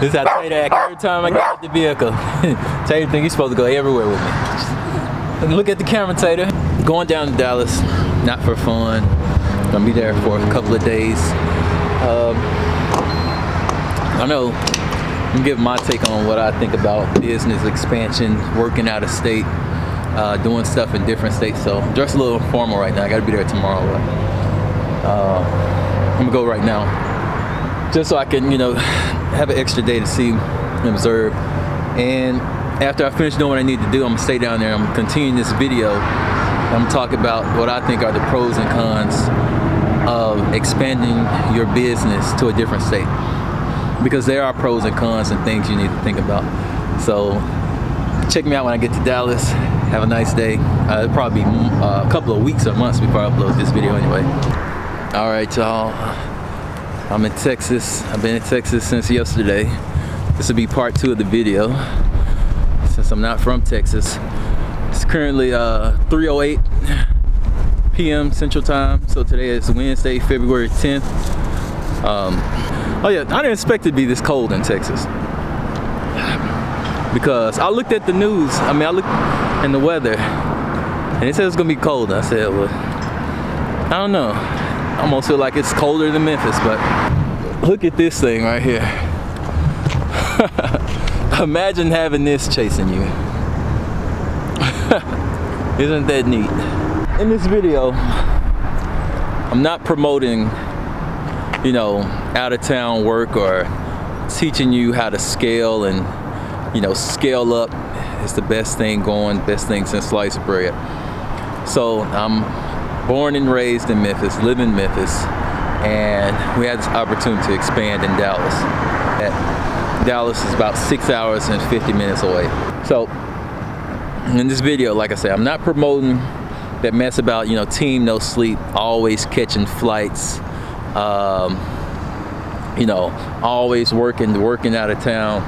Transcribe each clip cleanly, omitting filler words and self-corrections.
This is how I say that every time I get out the vehicle. Tater think he's supposed to go everywhere with me. And look at the camera, Tater. Going down to Dallas, not for fun. Gonna be there for a couple of days. I know I'm giving my take on what I think about business expansion, working out of state, doing stuff in different states. So I'm dressed a little formal right now. I gotta be there tomorrow. But, I'm gonna go right now, just so I can, have an extra day to see and observe. And after I finish doing what I need to do, I'm gonna stay down there. I'm continuing this video. I'm gonna talk about what I think are the pros and cons of expanding your business to a different state, because there are pros and cons and things you need to think about. So check me out when I get to Dallas. Have a nice day. It'll probably be a couple of weeks or months before I upload this video anyway. All right, y'all. I'm in Texas. I've been in Texas since yesterday. This will be part 2 of the video, since I'm not from Texas. It's currently 3:08 p.m. Central Time. So today is Wednesday, February 10th. Oh yeah, I didn't expect it to be this cold in Texas, because I looked at the news. I looked in the weather, and it said it's gonna be cold. I said, well, I don't know. I almost feel like it's colder than Memphis, but look at this thing right here. Imagine having this chasing you. Isn't that neat? In this video, I'm not promoting, out of town work or teaching you how to scale and, scale up is the best thing going, best thing since sliced bread. So I'm born and raised in Memphis, live in Memphis, and we had this opportunity to expand in Dallas. Dallas is about 6 hours and 50 minutes away. So in this video, like I said, I'm not promoting that mess about, team no sleep, always catching flights, always working out of town,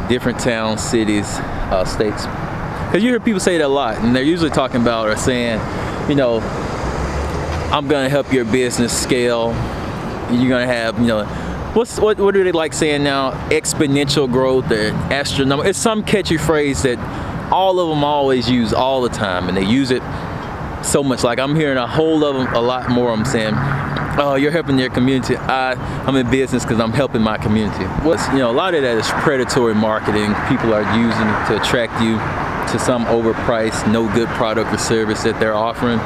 different towns, cities, states. Because you hear people say that a lot, and they're usually talking about or saying, I'm gonna help your business scale. You're gonna have, what do they like saying now? Exponential growth or astronomical. It's some catchy phrase that all of them always use all the time, and they use it so much. Like I'm hearing a whole of them, a lot more of them saying, oh, you're helping your community. I'm in business because I'm helping my community. A lot of that is predatory marketing. People are using it to attract you to some overpriced, no good product or service that they're offering.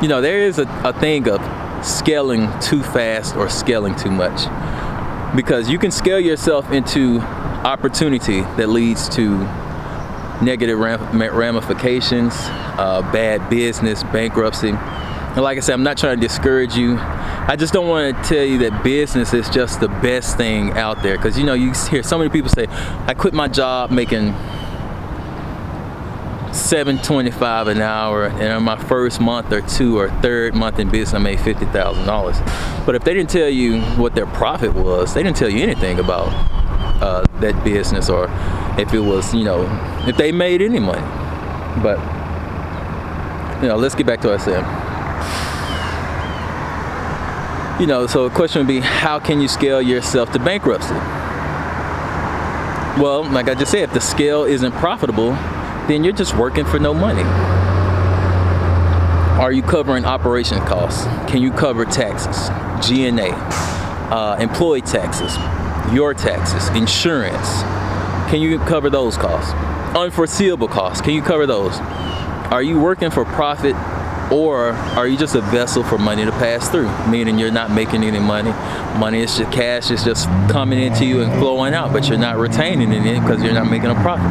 There is a thing of scaling too fast or scaling too much, because you can scale yourself into opportunity that leads to negative ramifications, bad business, bankruptcy. And like I said, I'm not trying to discourage you. I just don't want to tell you that business is just the best thing out there, because you hear so many people say, I quit my job making $7.25 an hour, and in my first month or 2 or third month in business I made $50,000. But if they didn't tell you what their profit was, they didn't tell you anything about that business, or if it was, if they made any money. But let's get back to what I said. So the question would be, how can you scale yourself to bankruptcy? Well, like I just said, if the scale isn't profitable, then you're just working for no money. Are you covering operation costs? Can you cover taxes, G&A, employee taxes, your taxes, insurance? Can you cover those costs? Unforeseeable costs, can you cover those? Are you working for profit, or are you just a vessel for money to pass through? Meaning you're not making any money. Money is just cash, is just coming into you and flowing out, but you're not retaining it because you're not making a profit.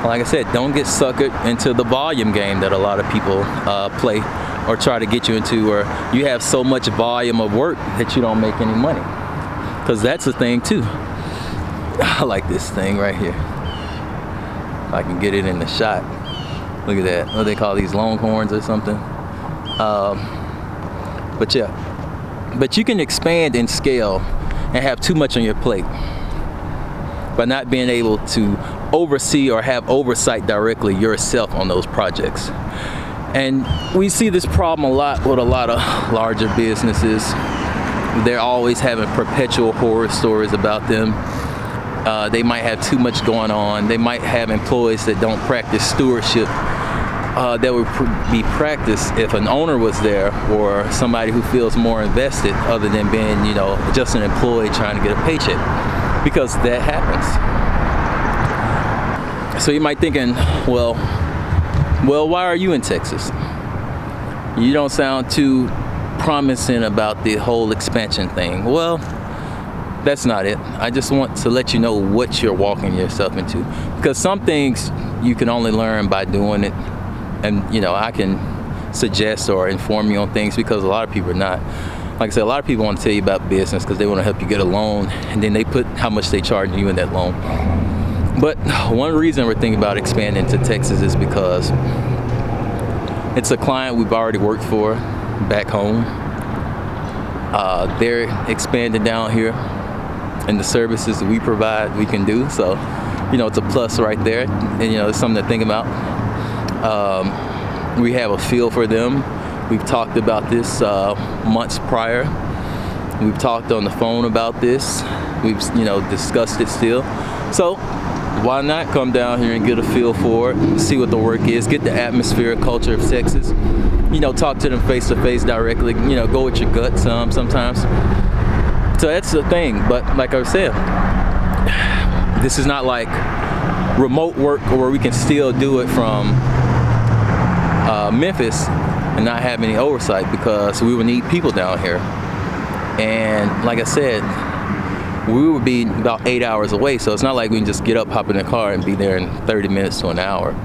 Like I said, don't get suckered into the volume game that a lot of people play or try to get you into, where you have so much volume of work that you don't make any money. Because that's a thing too. I like this thing right here. If I can get it in the shot. Look at that. What do they call these, longhorns or something? But yeah. But you can expand and scale and have too much on your plate by not being able to oversee or have oversight directly yourself on those projects. And we see this problem a lot with a lot of larger businesses. They're always having perpetual horror stories about them. They might have too much going on. They might have employees that don't practice stewardship that would be practiced if an owner was there, or somebody who feels more invested other than being, you know, just an employee trying to get a paycheck, because that happens. So you might be thinking, well, why are you in Texas? You don't sound too promising about the whole expansion thing. Well, that's not it. I just want to let you know what you're walking yourself into, because some things you can only learn by doing it. And, you know, I can suggest or inform you on things because a lot of people are not. Like I said, a lot of people want to tell you about business because they want to help you get a loan, and then they put how much they charge you in that loan. But one reason we're thinking about expanding to Texas is because it's a client we've already worked for back home. They're expanding down here, and the services that we provide, we can do. So, you know, it's a plus right there, and, you know, it's something to think about. We have a feel for them. We've talked about this months prior. We've talked on the phone about this. We've, you know, discussed it still. So why not come down here and get a feel for it, see what the work is, get the atmosphere, culture of Texas. You know, talk to them face to face directly. You know, go with your gut sometimes. So that's the thing. But like I said, this is not like remote work where we can still do it from Memphis and not have any oversight, because we would need people down here. And like I said, we would be about 8 hours away, so it's not like we can just get up, hop in the car, and be there in 30 minutes to an hour.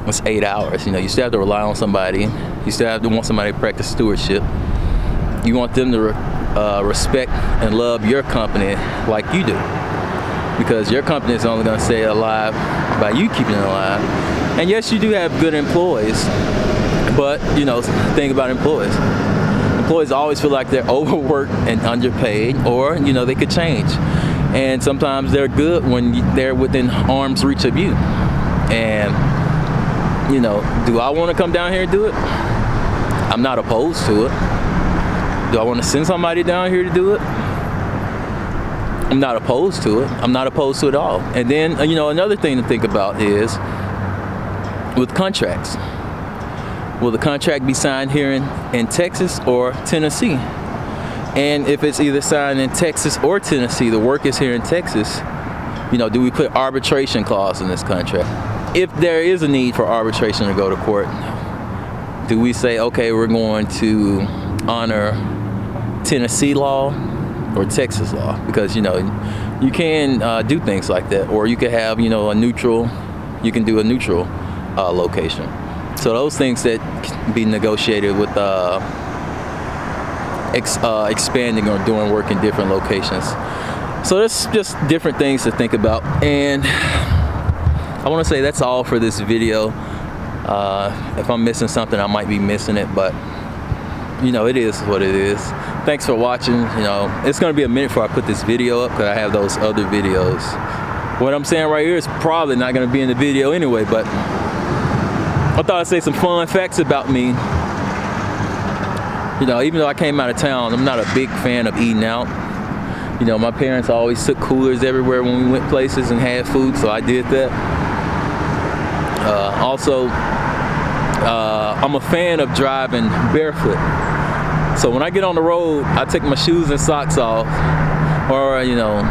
It's 8 hours. You know, you still have to rely on somebody. You still have to want somebody to practice stewardship. You want them to respect and love your company like you do, because your company is only going to stay alive by you keeping it alive. And yes, you do have good employees, but, you know, think about employees. Employees always feel like they're overworked and underpaid, or, you know, they could change. And sometimes they're good when they're within arm's reach of you. And, you know, do I want to come down here and do it? I'm not opposed to it. Do I want to send somebody down here to do it? I'm not opposed to it. I'm not opposed to it at all. And then, you know, another thing to think about is with contracts. Will the contract be signed here in Texas or Tennessee? And if it's either signed in Texas or Tennessee, the work is here in Texas, you know, do we put arbitration clause in this contract? If there is a need for arbitration to go to court, do we say, okay, we're going to honor Tennessee law or Texas law? Because, you know, you can do things like that. Or you could have, you know, you can do a neutral location. So those things that can be negotiated with expanding or doing work in different locations. So that's just different things to think about. And I want to say that's all for this video. If I'm missing something, I might be missing it, but, you know, it is what it is. Thanks for watching. You know, it's going to be a minute before I put this video up because I have those other videos. What I'm saying right here is probably not going to be in the video anyway, but I thought I'd say some fun facts about me. You know, even though I came out of town, I'm not a big fan of eating out. You know, my parents always took coolers everywhere when we went places and had food, so I did that. Also, I'm a fan of driving barefoot. So when I get on the road, I take my shoes and socks off, or, you know,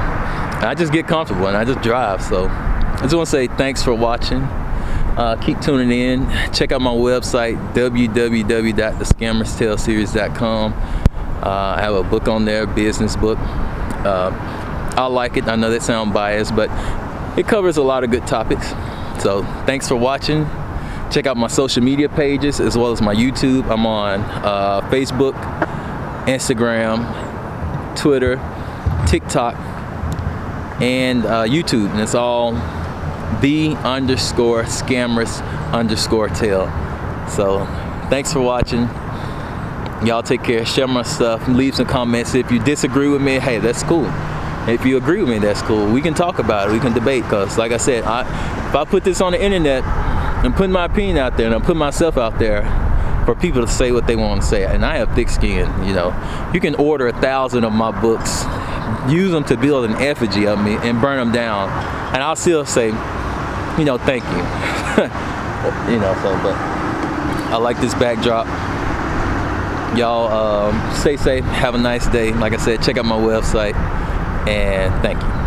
I just get comfortable and I just drive. So I just want to say thanks for watching. Keep tuning in. Check out my website, www.thescammerstaleseries.com. I have a book on there, business book. I like it. I know that sounds biased, but it covers a lot of good topics. So thanks for watching. Check out my social media pages as well as my YouTube. I'm on Facebook, Instagram, Twitter, TikTok, and YouTube. And it's all the_scammers_tale. So thanks for watching. Y'all take care. Share my stuff. Leave some comments. If you disagree with me, hey, that's cool. If you agree with me, that's cool. We can talk about it. We can debate. Because like I said, if I put this on the internet, I'm putting my opinion out there, and I'm putting myself out there for people to say what they want to say. And I have thick skin, you know. You can order 1,000 of my books, use them to build an effigy of me, and burn them down, and I'll still say, you know, thank you. You know, so, but I like this backdrop. Y'all stay safe, have a nice day. Like I said, check out my website, and thank you.